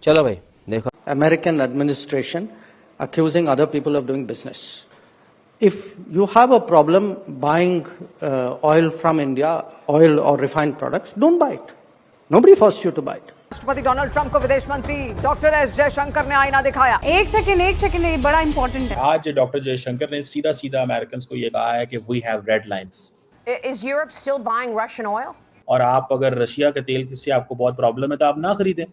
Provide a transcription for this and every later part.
चलो भाई देखो। American administration accusing other people of doing business. If you have a problem buying oil from India, oil or refined products, don't buy it. Nobody forced you to buy it. राष्ट्रपति Donald Trump को विदेश मंत्री doctor S Jaishankar ने आईना दिखाया। एक second ये बड़ा इंपॉर्टेंट है। आज डॉक्टर जयशंकर ने सीधा सीधा अमेरिकन को ये कहा है कि we have red lines. Is Europe still buying Russian oil? और आप अगर रशिया के तेल से आपको बहुत प्रॉब्लम है तो आप ना खरीदें।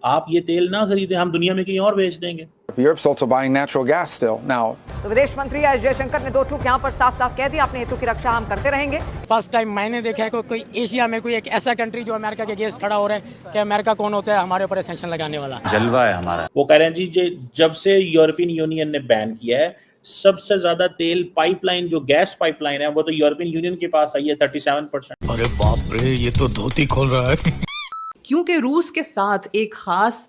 आप ये तेल ना खरीदें, हम दुनिया में कहीं और बेच देंगे। Europe's also buying natural gas still now. तो विदेश मंत्री एस जयशंकर ने दो टूक यहाँ पर साफ-साफ कह दिया, अपने हितों की रक्षा हम करते रहेंगे। फर्स्ट टाइम मैंने देखा है कोई एशिया में कोई एक ऐसा कंट्री जो अमेरिका के अगेंस्ट खड़ा हो रहा है कि अमेरिका कौन होता है हमारे ऊपर सैंक्शन लगाने वाला। जलवा है हमारा। वो कह रहे हैं जी जब से यूरोपियन यूनियन ने बैन किया है, सबसे ज्यादा तेल पाइपलाइन जो गैस पाइपलाइन है वो तो यूरोपियन यूनियन के पास आई है 37%। अरे बाप रे, ये तो धोती खोल रहा है। क्योंकि रूस के साथ एक खास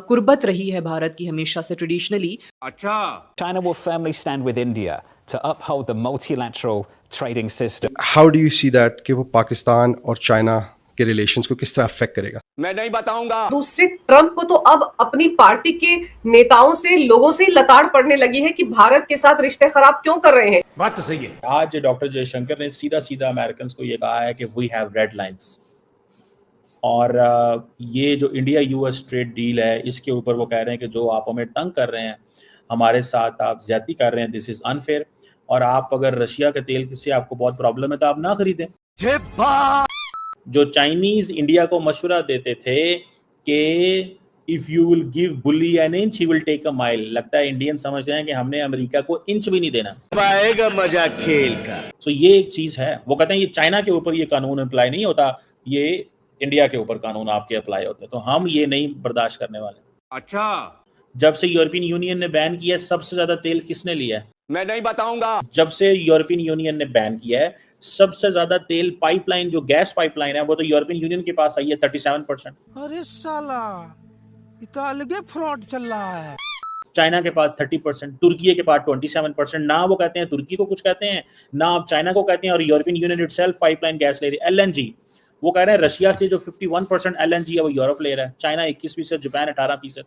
कुर्बत रही है भारत की हमेशा से ट्रेडिशनली। अच्छा, China will firmly stand with India to uphold the multilateral trading system. How do you see that कि वो पाकिस्तान और चाइना के रिलेशंस को किस तरह अफेक्ट करेगा? मैं नहीं बताऊंगा। दूसरे ट्रंप को तो अब अपनी पार्टी के नेताओं से, लोगों से लताड़ पड़ने लगी है कि भारत के साथ रिश्ते खराब क्यों कर रहे हैं। बात तो सही है। आज डॉक्टर जयशंकर ने सीधा सीधा अमेरिकन को ये कहा है कि वी हैव रेड लाइंस। और ये जो इंडिया यूएस ट्रेड डील है इसके ऊपर वो कह रहे हैं कि जो आप हमें तंग कर रहे हैं, हमारे साथ आप ज्यादती कर रहे हैं, दिस इज अनफेयर। और आप अगर रशिया के तेल से आपको बहुत प्रॉब्लम है तो आप ना खरीदें। जो चाइनीज इंडिया को मशवरा देते थे कि if you will give bully an inch he will take a mile, लगता है इंडियन समझते हैं कि हमने अमेरिका को इंच भी नहीं देना। आएगा मजा खेल का। तो ये एक चीज है, वो कहते हैं ये चाइना के ऊपर ये कानून अप्लाई नहीं होता, ये इंडिया के ऊपर कानून आपके अप्लाई होते हैं, तो हम ये नहीं बर्दाश्त करने वाले। अच्छा, जब से यूरोपियन यूनियन ने बैन किया है, सबसे ज्यादा तेल किसने लिया है? मैं नहीं बताऊंगा। जब से यूरोपियन यूनियन ने बैन किया है, सबसे ज्यादा तेल पाइपलाइन जो गैस पाइपलाइन है वो तो यूरोपियन यूनियन के पास आई है 37%। अरे साला, ये तो अलग फ्रॉड चल रहा है। चाइना के पास 30%, तुर्की के पास 27%। ना वो कहते हैं तुर्की को कुछ कहते हैं, ना आप चाइना को कहते हैं। और European union itself pipeline gas ले रही है। एलएनजी वो कह रहे हैं रशिया से जो 51% एलएनजी है वो यूरोप ले रहा है, चाइना 21%, जापान 18%।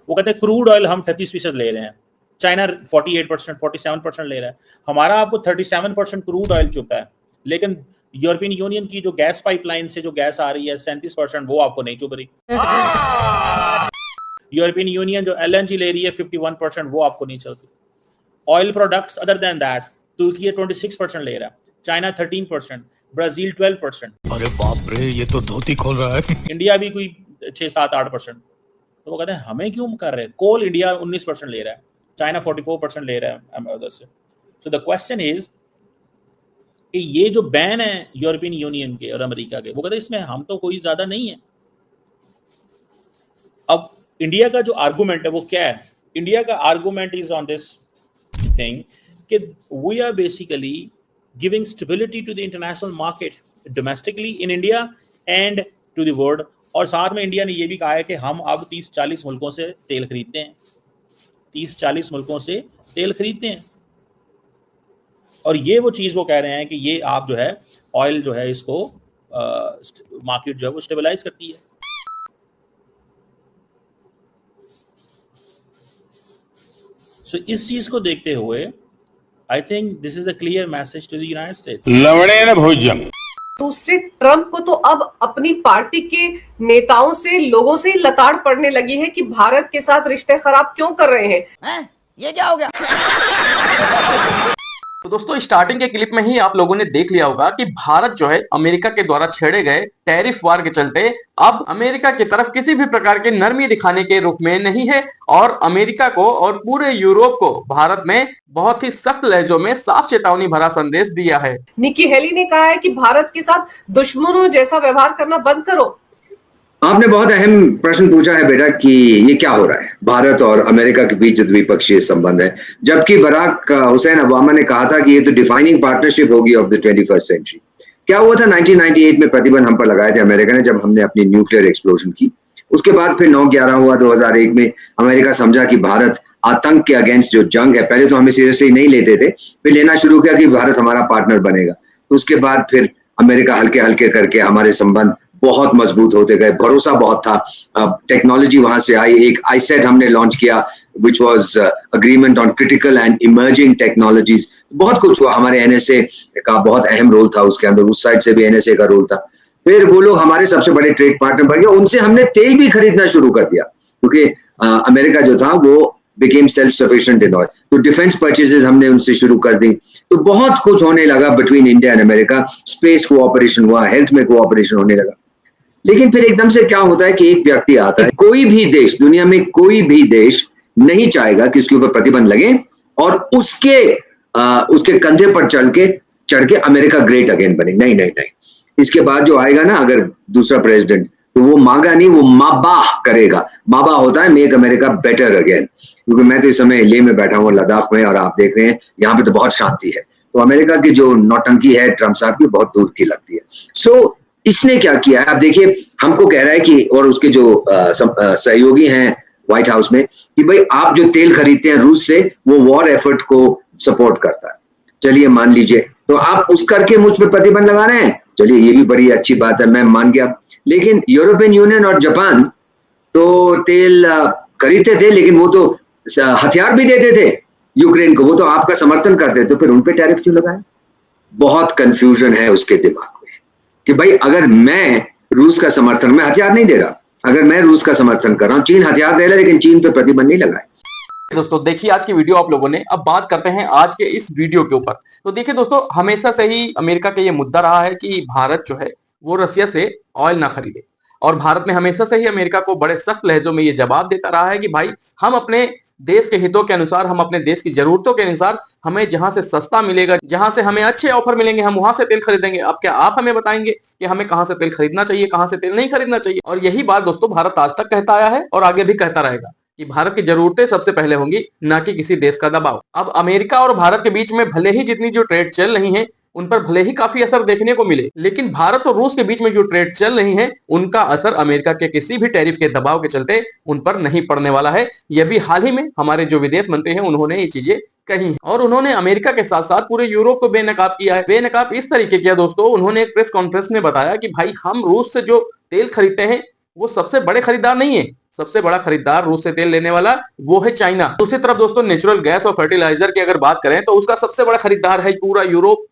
वो कहते हैं क्रूड ऑयल हम 33% ले रहे हैं, चाइना 48%, 47% ले रहा है। हमारा आपको 37% क्रूड ऑयल चुपता है, लेकिन यूरोपियन यूनियन की जो गैस पाइपलाइन से जो गैस आ रही है 37% वो आपको नहीं चुप रही। यूरोपियन यूनियन जो एलएनजी ले रही है 51% वो आपको नहीं चलती। Oil products other than that तुर्की 26% ले रहा है, चाइना 13%, ब्राजील 12%। अरे बाप रे, ये तो धोती खोल रहा है। इंडिया भी कोई 6-7-8%। तो वो कहते हैं हमें क्यों कर रहे हैं? कोल इंडिया 19% ले रहा है, चाइना 44% ले रहा है उधर से। सो द क्वेश्चन इज कि ये जो बैन है यूरोपियन यूनियन के और अमेरिका के, वो कहते हैं इसमें हम तो कोई ज्यादा नहीं है। अब इंडिया का जो आर्गुमेंट है वो क्या है? इंडिया का argument is on this thing कि we are basically giving stability to the international market domestically in India and to the world. और साथ में इंडिया ने ये भी कहा है कि हम अब 30-40 मुल्कों से तेल खरीदते हैं, 30-40 मुल्कों से तेल खरीदते हैं। और ये वो चीज वो कह रहे हैं कि ये आप जो है ऑयल जो है इसको मार्केट जो है वो स्टेबलाइज करती है। सो इस चीज को देखते हुए I think this is a clear message to the United States. लवड़े न भोजन। दूसरे ट्रंप को तो अब अपनी पार्टी के नेताओं से, लोगों से लताड़ पड़ने लगी है कि भारत के साथ रिश्ते खराब क्यों कर रहे हैं। ये क्या हो गया? तो दोस्तों स्टार्टिंग के क्लिप में ही आप लोगों ने देख लिया होगा कि भारत जो है अमेरिका के द्वारा छेड़े गए टैरिफ वार के चलते अब अमेरिका की तरफ किसी भी प्रकार के नरमी दिखाने के रुख में नहीं है और अमेरिका को और पूरे यूरोप को भारत में बहुत ही सख्त लहजों में साफ चेतावनी भरा संदेश दिया है। निकी हेली ने कहा है कि भारत के साथ दुश्मनों जैसा व्यवहार करना बंद करो। आपने बहुत अहम प्रश्न पूछा है बेटा कि ये क्या हो रहा है भारत और अमेरिका के बीच जो द्विपक्षीय संबंध है, जबकि बराक हुसैन ओबामा ने कहा था कि ये तो डिफाइनिंग पार्टनरशिप होगी ऑफ द 21st सेंचुरी। क्या हुआ था 1998 में प्रतिबंध हम पर लगाए थे अमेरिका ने जब हमने अपनी न्यूक्लियर एक्सप्लोजन की। उसके बाद फिर 9/11 हुआ 2001 में। अमेरिका समझा कि भारत आतंक के अगेंस्ट जो जंग है, पहले तो हमें सीरियसली नहीं लेते थे, फिर लेना शुरू किया कि भारत हमारा पार्टनर बनेगा। तो उसके बाद फिर अमेरिका हल्के हल्के करके हमारे संबंध बहुत मजबूत होते गए, भरोसा बहुत था। टेक्नोलॉजी वहां से आई, एक आईसेट हमने लॉन्च किया which was agreement on critical and emerging technologies. बहुत कुछ हुआ, हमारे एनएसए का बहुत अहम रोल था उसके अंदर, उस साइड से भी एनएसए का रोल था। फिर वो लोग हमारे सबसे बड़े ट्रेड पार्टनर बन गए, उनसे हमने तेल भी खरीदना शुरू कर दिया क्योंकि अमेरिका जो था वो became self-sufficient in oil. तो डिफेंस परचेजेस हमने उनसे शुरू कर दी। तो बहुत कुछ होने लगा between India and America. Space cooperation हुआ, हेल्थ में कोऑपरेशन होने लगा। लेकिन फिर एकदम से क्या होता है कि एक व्यक्ति आता है, कोई भी देश, दुनिया में कोई भी देश नहीं चाहेगा कि उसके ऊपर प्रतिबंध लगे और उसके कंधे पर चढ़ के अमेरिका ग्रेट अगेन बने। नहीं नहीं नहीं, इसके बाद जो आएगा ना अगर दूसरा प्रेसिडेंट, तो वो मांगा नहीं, वो माबा करेगा। माबा होता है मेक अमेरिका बेटर अगेन। क्योंकि मैं तो इस समय लेह में बैठा हूँ, लद्दाख में, और आप देख रहे हैं यहाँ पे तो बहुत शांति है। तो अमेरिका की जो नौटंकी है ट्रम्प साहब की, बहुत दूर की लगती है। सो इसने क्या किया है, आप देखिए, हमको कह रहा है कि, और उसके जो सहयोगी हैं व्हाइट हाउस में, कि भाई आप जो तेल खरीदते हैं रूस से, वो वॉर एफर्ट को सपोर्ट करता है। चलिए मान लीजिए, तो आप उस करके मुझ पर प्रतिबंध लगा रहे हैं, चलिए ये भी बड़ी अच्छी बात है, मैं मान गया। लेकिन यूरोपियन यूनियन और जापान तो तेल खरीदते थे, लेकिन वो तो हथियार भी देते थे यूक्रेन को, वो तो आपका समर्थन करते थे, तो फिर उन पे टैरिफ क्यों लगाए? बहुत कंफ्यूजन है उसके दिमाग में कि भाई अगर मैं रूस का समर्थन, मैं हथियार नहीं दे रहा, अगर मैं रूस का समर्थन कर रहा हूं, चीन हथियार दे रहा है लेकिन चीन पे प्रतिबंध नहीं लगाए। दोस्तों देखिए आज की वीडियो आप लोगों ने, अब बात करते हैं आज के इस वीडियो के ऊपर। तो देखिए दोस्तों, हमेशा से ही अमेरिका का ये मुद्दा रहा है कि भारत जो है वो रसिया से ऑयल ना खरीदे, और भारत ने हमेशा से ही अमेरिका को बड़े सख्त लहजों में ये जवाब देता रहा है कि भाई हम अपने देश के हितों के अनुसार, हम अपने देश की जरूरतों के अनुसार, हमें जहां से सस्ता मिलेगा, जहां से हमें अच्छे ऑफर मिलेंगे, हम वहां से तेल खरीदेंगे। अब क्या आप हमें बताएंगे कि हमें कहां से तेल खरीदना चाहिए, कहां से तेल नहीं खरीदना चाहिए? और यही बात दोस्तों भारत आज तक कहता आया है और आगे भी कहता रहेगा कि भारत की जरूरतें सबसे पहले होंगी, ना कि किसी देश का दबाव। अब अमेरिका और भारत के बीच में भले ही जितनी जो ट्रेड चल रही है उन पर भले ही काफी असर देखने को मिले, लेकिन भारत और रूस के बीच में जो ट्रेड चल रही है उनका असर अमेरिका के किसी भी टैरिफ के दबाव के चलते उन पर नहीं पड़ने वाला है। यह भी हाल ही में हमारे जो विदेश मंत्री हैं उन्होंने ये चीजें कही, और उन्होंने अमेरिका के साथ साथ पूरे यूरोप को बेनकाब किया है। बेनकाब इस तरीके किया दोस्तों, उन्होंने एक प्रेस कॉन्फ्रेंस में बताया कि भाई हम रूस से जो तेल खरीदते हैं वो सबसे बड़े खरीदार नहीं है, सबसे बड़ा खरीदार रूस से तेल लेने वाला वो है चाइना। दूसरी तरफ दोस्तों नेचुरल गैस और फर्टिलाइजर की अगर बात करें तो उसका सबसे बड़ा खरीदार है पूरा यूरोप।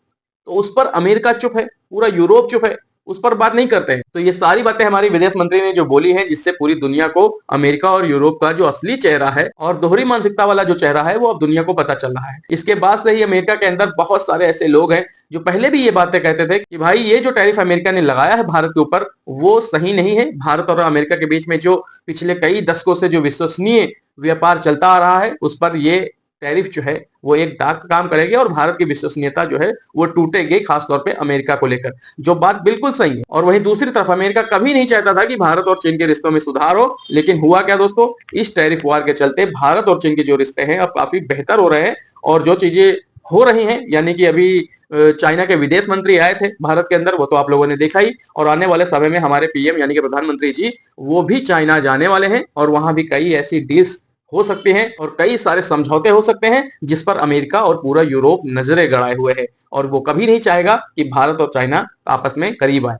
तो उस पर अमेरिका चुप है, पूरा यूरोप चुप है, उस पर बात नहीं करते हैं। तो ये सारी बातें हमारी विदेश मंत्री ने जो बोली हैं, जिससे पूरी दुनिया को अमेरिका और यूरोप का जो असली चेहरा है और दोहरी मानसिकता वाला जो चेहरा है वो अब दुनिया को पता चल रहा है। इसके बाद से ही अमेरिका के अंदर बहुत सारे ऐसे लोग हैं जो पहले भी ये बातें कहते थे कि भाई ये जो टैरिफ अमेरिका ने लगाया है भारत के ऊपर वो सही नहीं है। भारत और अमेरिका के बीच में जो पिछले कई दशकों से जो विश्वसनीय व्यापार चलता आ रहा है उस पर ये टैरिफ जो है वो एक दाग का काम करेगी और भारत की विश्वसनीयता जो है वो टूटेगी, खासतौर पे अमेरिका को लेकर, जो बात बिल्कुल सही है। और वहीं दूसरी तरफ अमेरिका कभी नहीं चाहता था कि भारत और चीन के रिश्तों में सुधार हो, लेकिन हुआ क्या दोस्तों, इस टैरिफ वार के चलते भारत और चीन के जो रिश्ते हैं अब काफी बेहतर हो रहे हैं। और जो चीजें हो रही हैं, यानी कि अभी चाइना के विदेश मंत्री आए थे भारत के अंदर, वो तो आप लोगों ने देखा ही, और आने वाले समय में हमारे पीएम यानी कि प्रधानमंत्री जी वो भी चाइना जाने वाले हैं और वहां भी कई ऐसी डील्स हो सकते हैं और कई सारे समझौते हो सकते हैं जिस पर अमेरिका और पूरा यूरोप नजरें गड़ाए हुए है, और वो कभी नहीं चाहेगा कि भारत और चाइना आपस में करीब आए।